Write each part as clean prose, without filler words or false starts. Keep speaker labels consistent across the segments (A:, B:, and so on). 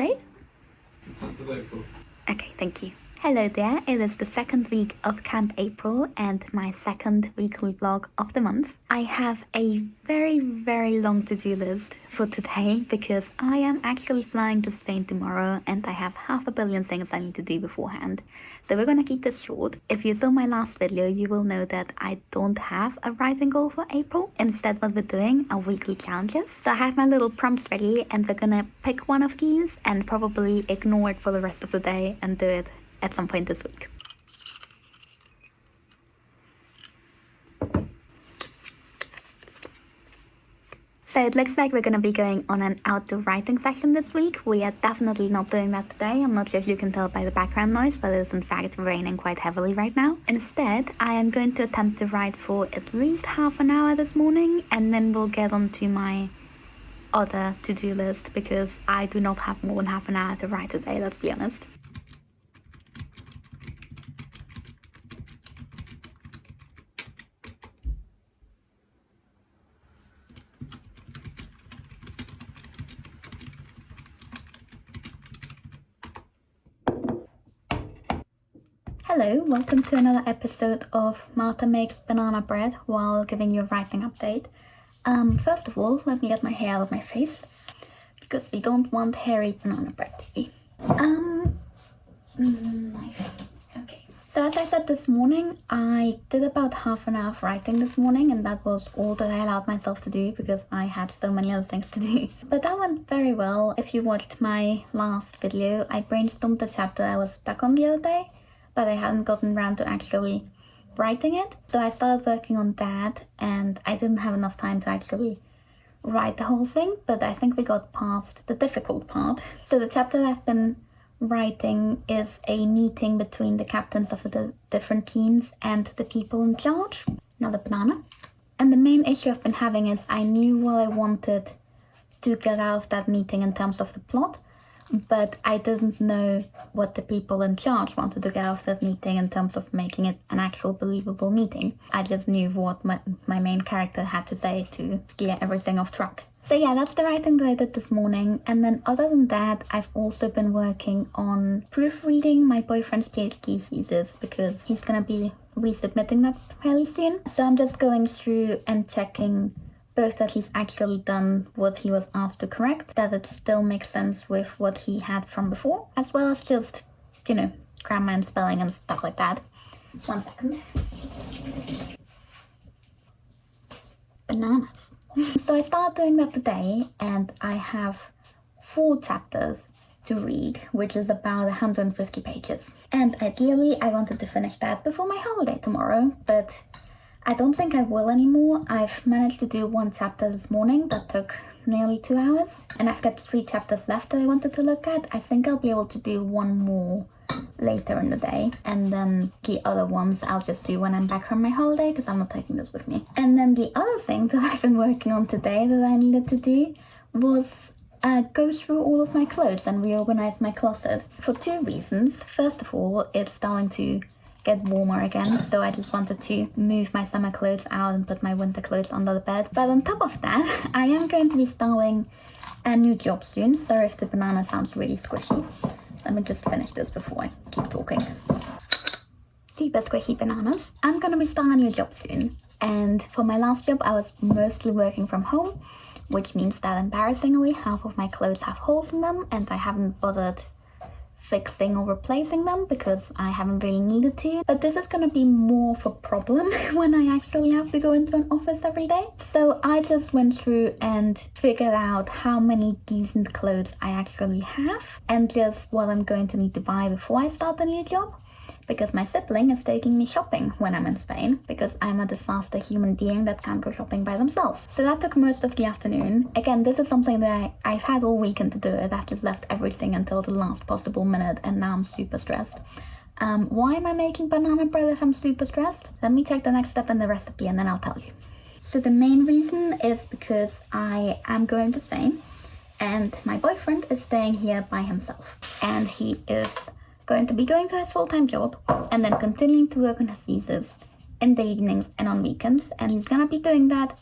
A: update? Okay, thank you. Hello there, it is the second week of Camp April and my second weekly vlog of the month. I have a very long to-do list for today because I am actually flying to Spain tomorrow and I have half a billion things I need to do beforehand. So we're gonna keep this short. If you saw my last video, you will know that I don't have a writing goal for April. Instead, what we're doing are weekly challenges. So I have my little prompts ready and we're gonna pick one of these and probably ignore it for the rest of the day and do it at some point this week. So it looks like we're going to be going on an outdoor writing session this week. We are definitely not doing that today. I'm not sure if you can tell by the background noise, but it is in fact raining quite heavily right now. Instead, I am going to attempt to write for at least half an hour this morning, and then we'll get on to my other to-do list because I do not have more than half an hour to write today, let's be honest. Hello, welcome to another episode of Marta makes banana bread while giving you a writing update. First of all, let me get my hair out of my face because we don't want hairy banana bread to be. Knife. Okay. So as I said this morning, I did about half an hour of writing this morning and that was all that I allowed myself to do because I had so many other things to do. But that went very well. If you watched my last video, I brainstormed the chapter I was stuck on the other day, but I hadn't gotten around to actually writing it. So I started working on that and I didn't have enough time to actually write the whole thing, but I think we got past the difficult part. So the chapter that I've been writing is a meeting between the captains of the different teams and the people in charge. Another banana. And the main issue I've been having is I knew what I wanted to get out of that meeting in terms of the plot, but I didn't know what the people in charge wanted to get out of that meeting in terms of making it an actual believable meeting. I just knew what my main character had to say to steer everything off track. So yeah, that's the writing that I did this morning. And then other than that, I've also been working on proofreading my boyfriend's PhD thesis because he's gonna be resubmitting that fairly soon. So I'm just going through and checking both that he's actually done what he was asked to correct, that it still makes sense with what he had from before, as well as just, grammar and spelling and stuff like that. 1 second. Bananas. So I started doing that today and I have 4 chapters to read, which is about 150 pages. And ideally I wanted to finish that before my holiday tomorrow, but I don't think I will anymore. I've managed to do 1 chapter this morning that took nearly 2 hours. And I've got 3 chapters left that I wanted to look at. I think I'll be able to do 1 more later in the day. And then the other ones I'll just do when I'm back from my holiday because I'm not taking this with me. And then the other thing that I've been working on today that I needed to do was go through all of my clothes and reorganize my closet for 2 reasons. First of all, it's starting to get warmer again, so I just wanted to move my summer clothes out and put my winter clothes under the bed. But on top of that, I am going to be starting a new job soon. Sorry if the banana sounds really squishy. Let me just finish this before I keep talking. Super squishy bananas. I'm going to be starting a new job soon. And for my last job, I was mostly working from home, which means that embarrassingly, half of my clothes have holes in them and I haven't bothered fixing or replacing them because I haven't really needed to. But this is going to be more of a problem when I actually have to go into an office every day. So I just went through and figured out how many decent clothes I actually have and just what I'm going to need to buy before I start the new job. Because my sibling is taking me shopping when I'm in Spain because I'm a disaster human being that can't go shopping by themselves. So that took most of the afternoon. Again, this is something that I've had all weekend to do it. I've just left everything until the last possible minute and now I'm super stressed. Why am I making banana bread if I'm super stressed? Let me check the next step in the recipe and then I'll tell you. So the main reason is because I am going to Spain and my boyfriend is staying here by himself. And he is going to be going to his full-time job and then continuing to work on his thesis in the evenings and on weekends, and he's gonna be doing that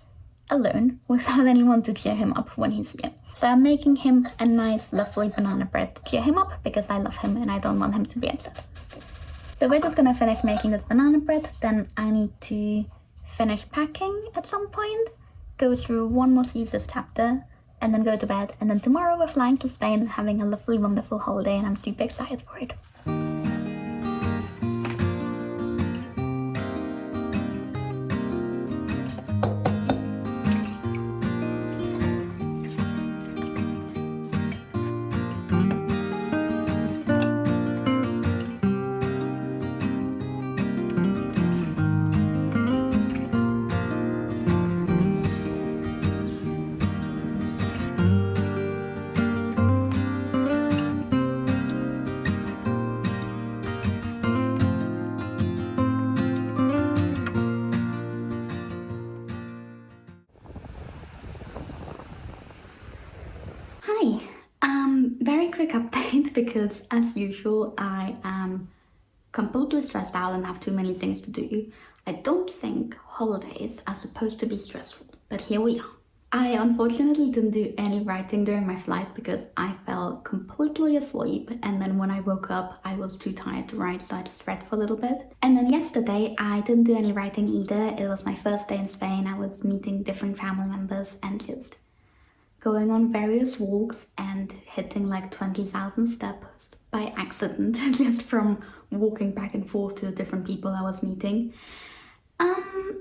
A: alone without anyone to cheer him up when he's here. So I'm making him a nice, lovely banana bread to cheer him up because I love him and I don't want him to be upset. So we're just gonna finish making this banana bread, then I need to finish packing at some point, go through one more Jesus chapter, and then go to bed. And then tomorrow we're flying to Spain and having a lovely, wonderful holiday, and I'm super excited for it. Hi, very quick update because as usual I am completely stressed out and have too many things to do. I don't think holidays are supposed to be stressful, but here we are. I unfortunately didn't do any writing during my flight because I fell completely asleep, and then when I woke up I was too tired to write, so I just read for a little bit. And then yesterday I didn't do any writing either. It was my first day in Spain. I was meeting different family members and just going on various walks and hitting like 20,000 steps by accident just from walking back and forth to the different people I was meeting.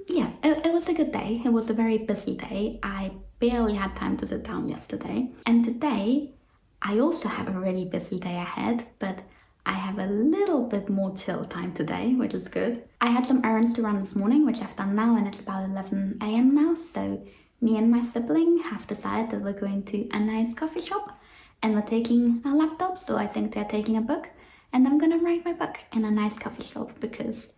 A: Yeah, it was a good day. It was a very busy day. I barely had time to sit down yesterday. And today, I also have a really busy day ahead, but I have a little bit more chill time today, which is good. I had some errands to run this morning, which I've done now, and it's about 11 a.m. now, so me and my sibling have decided that we're going to a nice coffee shop and we're taking our laptops, so I think they're taking a book, and I'm gonna write my book in a nice coffee shop because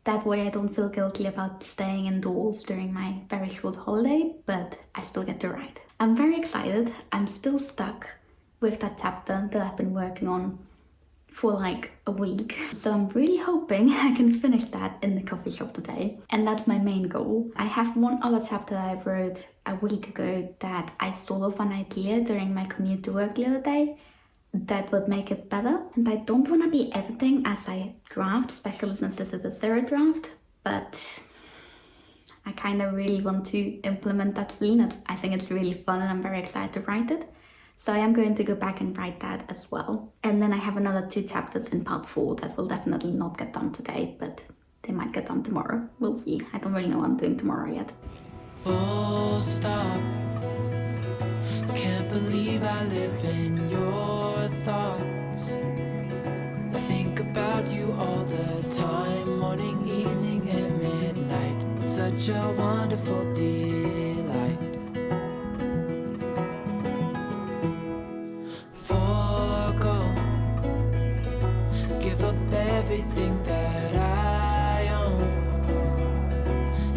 A: that way I don't feel guilty about staying indoors during my very short holiday, but I still get to write. I'm very excited. I'm still stuck with that chapter that I've been working on for like a week. So I'm really hoping I can finish that in the coffee shop today. And that's my main goal. I have one other chapter that I wrote a week ago that I stole off an idea during my commute to work the other day that would make it better. And I don't want to be editing as I draft, especially since this is a zero draft, but I kind of really want to implement that scene. I think it's really fun and I'm very excited to write it. So I am going to go back and write that as well. And then I have another 2 chapters in part 4 that will definitely not get done today, but they might get done tomorrow. We'll see. I don't really know what I'm doing tomorrow yet.
B: Full stop. Can't believe I live in your thoughts. I think about you all the time, morning, evening, and midnight. Such a wonderful delight. Everything that I own,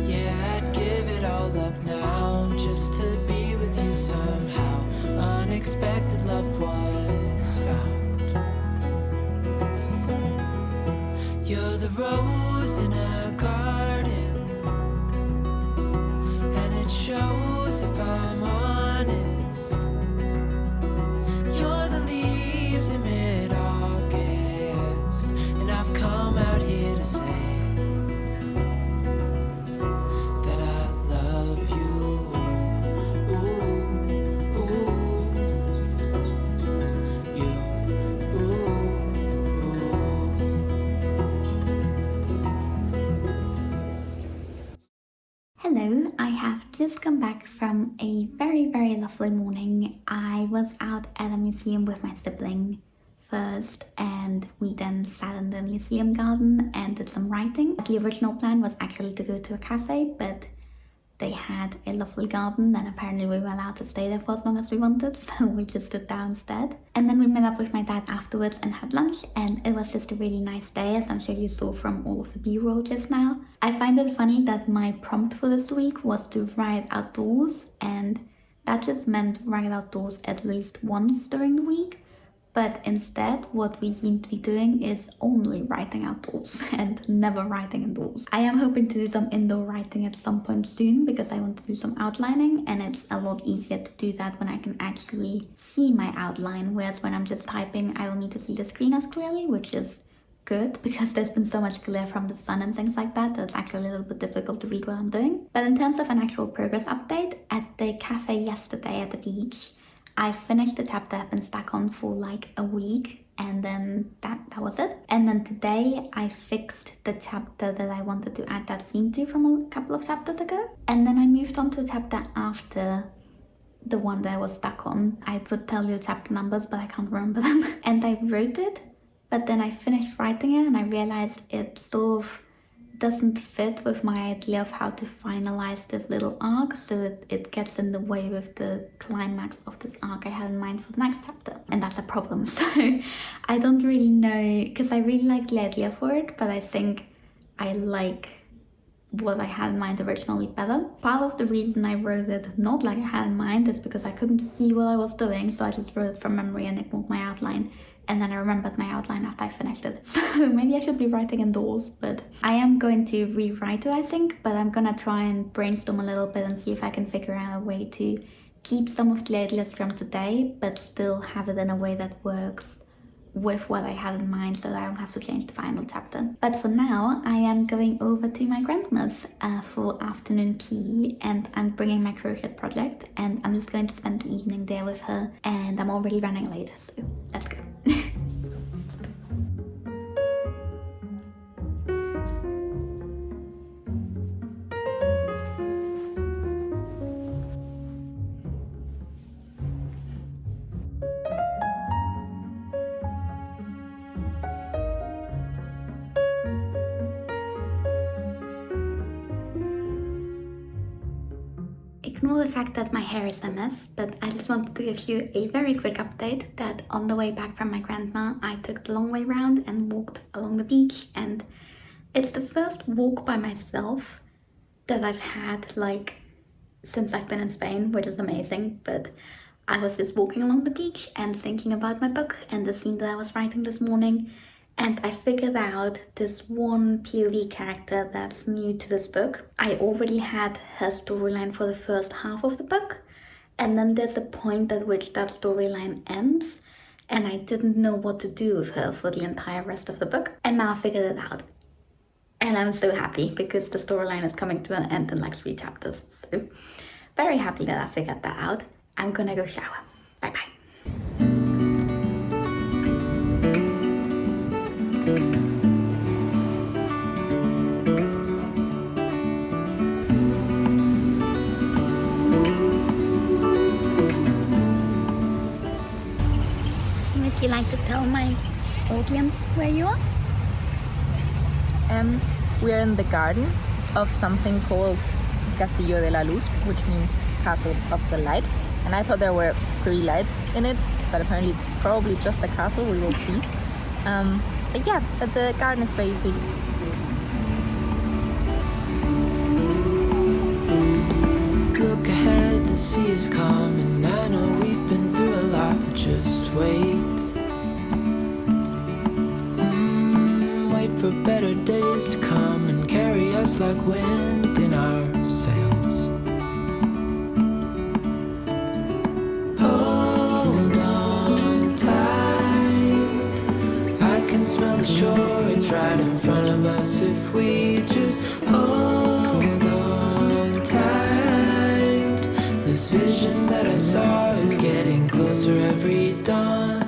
B: yeah, I'd give it all up now just to be with you somehow. Unexpected love was found. You're the rose in a garden, and it shows if I'm honest. You're the leaves in mid-August, and I've come out here to say that I love you. Ooh, ooh, you. Ooh, ooh.
A: Hello, I have just come back from a very, very lovely morning. I was out at a museum with my sibling first, and we then sat in the museum garden and did some writing. The original plan was actually to go to a cafe, but they had a lovely garden and apparently we were allowed to stay there for as long as we wanted, so we just did that instead. And then we met up with my dad afterwards and had lunch, and it was just a really nice day, as I'm sure you saw from all of the b-roll just now. I find it funny that my prompt for this week was to write outdoors, and that just meant write outdoors at least once during the week. But instead, what we seem to be doing is only writing outdoors and never writing indoors. I am hoping to do some indoor writing at some point soon because I want to do some outlining, and it's a lot easier to do that when I can actually see my outline, whereas when I'm just typing, I don't need to see the screen as clearly, which is good because there's been so much glare from the sun and things like that it's actually a little bit difficult to read what I'm doing. But in terms of an actual progress update, at the cafe yesterday at the beach, I finished the chapter I've been stuck on for like a week, and then that was it. And then today I fixed the chapter that I wanted to add that scene to from a couple of chapters ago, and then I moved on to a chapter after the one that I was stuck on. I would tell you the chapter numbers, but I can't remember them. And I wrote it, but then I finished writing it and I realized it sort of doesn't fit with my idea of how to finalize this little arc, so it gets in the way with the climax of this arc I had in mind for the next chapter, and that's a problem. So I don't really know, because I really like the idea for it, but I think I like what I had in mind originally better. Part of the reason I wrote it not like I had in mind is because I couldn't see what I was doing, so I just wrote it from memory and ignored my outline. And then I remembered my outline after I finished it. So maybe I should be writing indoors, but I am going to rewrite it, I think. But I'm gonna try and brainstorm a little bit and see if I can figure out a way to keep some of the ideas from today, but still have it in a way that works with what I had in mind, so that I don't have to change the final chapter. But for now, I am going over to my grandma's for afternoon tea, and I'm bringing my crochet project, and I'm just going to spend the evening there with her, and I'm already running late, so let's go. Ignore the fact that my hair is a mess, but I just wanted to give you a very quick update that on the way back from my grandma, I took the long way round and walked along the beach, and it's the first walk by myself that I've had like since I've been in Spain, which is amazing. But I was just walking along the beach and thinking about my book and the scene that I was writing this morning, and I figured out this one POV character that's new to this book. I already had her storyline for the first half of the book, and then there's a point at which that storyline ends, and I didn't know what to do with her for the entire rest of the book, and now I figured it out. And I'm so happy because the storyline is coming to an end in like 3 chapters, so very happy that I figured that out. I'm gonna go shower. Bye bye. Would you like to tell my audience where you are?
C: We are in the garden of something called Castillo de la Luz, which means Castle of the Light. And I thought there were 3 lights in it, but apparently it's probably just a castle, we will see. But yeah, but the garden is very pretty.
B: Look ahead, the sea is calm, and I know we've been through a lot, but just wait. Wait for better days to come and carry us like wind in our sails. Hold on tight, I can smell the shore, it's right in front of us if we just hold on tight. This vision that I saw is getting closer every dawn.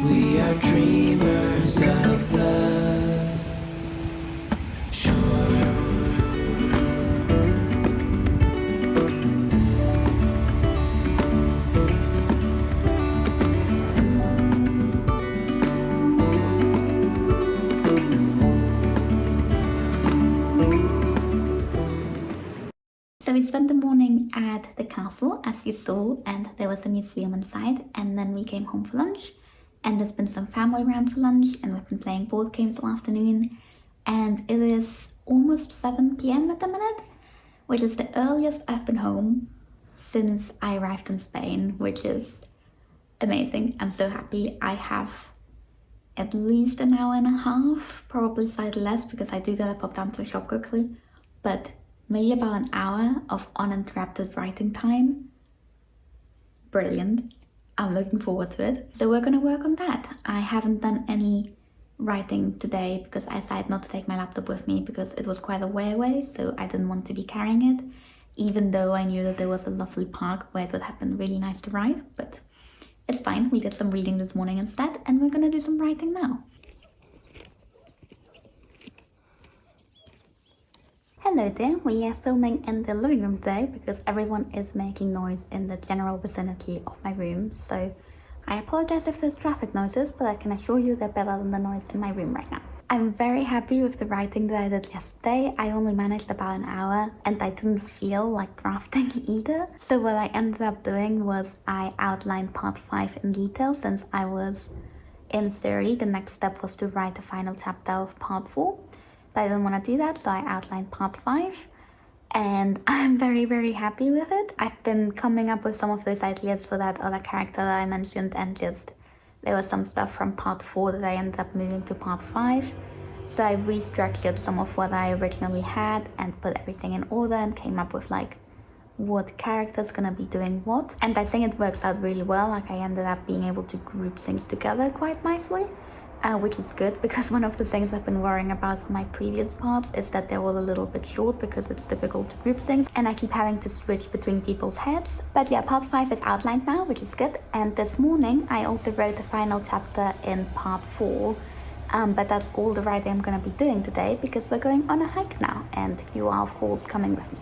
B: We are dreamers of the shore.
A: So we spent the morning at the castle, as you saw, and there was a museum inside, and then we came home for lunch. And there's been some family around for lunch, and we've been playing board games all afternoon. And it is almost 7 p.m. at the minute, which is the earliest I've been home since I arrived in Spain, which is amazing. I'm so happy. I have at least an hour and a half, probably slightly less because I do gotta pop down to the shop quickly, but maybe about an hour of uninterrupted writing time. Brilliant. I'm looking forward to it. So we're gonna work on that. I haven't done any writing today because I decided not to take my laptop with me because it was quite a way away, so I didn't want to be carrying it, even though I knew that there was a lovely park where it would have been really nice to write, but it's fine. We did some reading this morning instead, and we're gonna do some writing now. Hello there, we are filming in the living room today because everyone is making noise in the general vicinity of my room, so I apologize if there's traffic noises, but I can assure you they're better than the noise in my room right now. I'm very happy with the writing that I did yesterday. I only managed about an hour and I didn't feel like drafting either. So what I ended up doing was I outlined part 5 in detail since I was in Surrey. The next step was to write the final chapter of part 4. But I didn't want to do that, so I outlined part 5. And I'm very, very happy with it. I've been coming up with some of those ideas for that other character that I mentioned, and just there was some stuff from part 4 that I ended up moving to part 5. So I restructured some of what I originally had and put everything in order and came up with like what character's gonna be doing what. And I think it works out really well. Like I ended up being able to group things together quite nicely. Which is good because one of the things I've been worrying about for my previous parts is that they're all a little bit short because it's difficult to group things and I keep having to switch between people's heads. But yeah, part 5 is outlined now, which is good. And this morning I also wrote the final chapter in part 4. But that's all the writing I'm going to be doing today because we're going on a hike now and you are of course coming with me.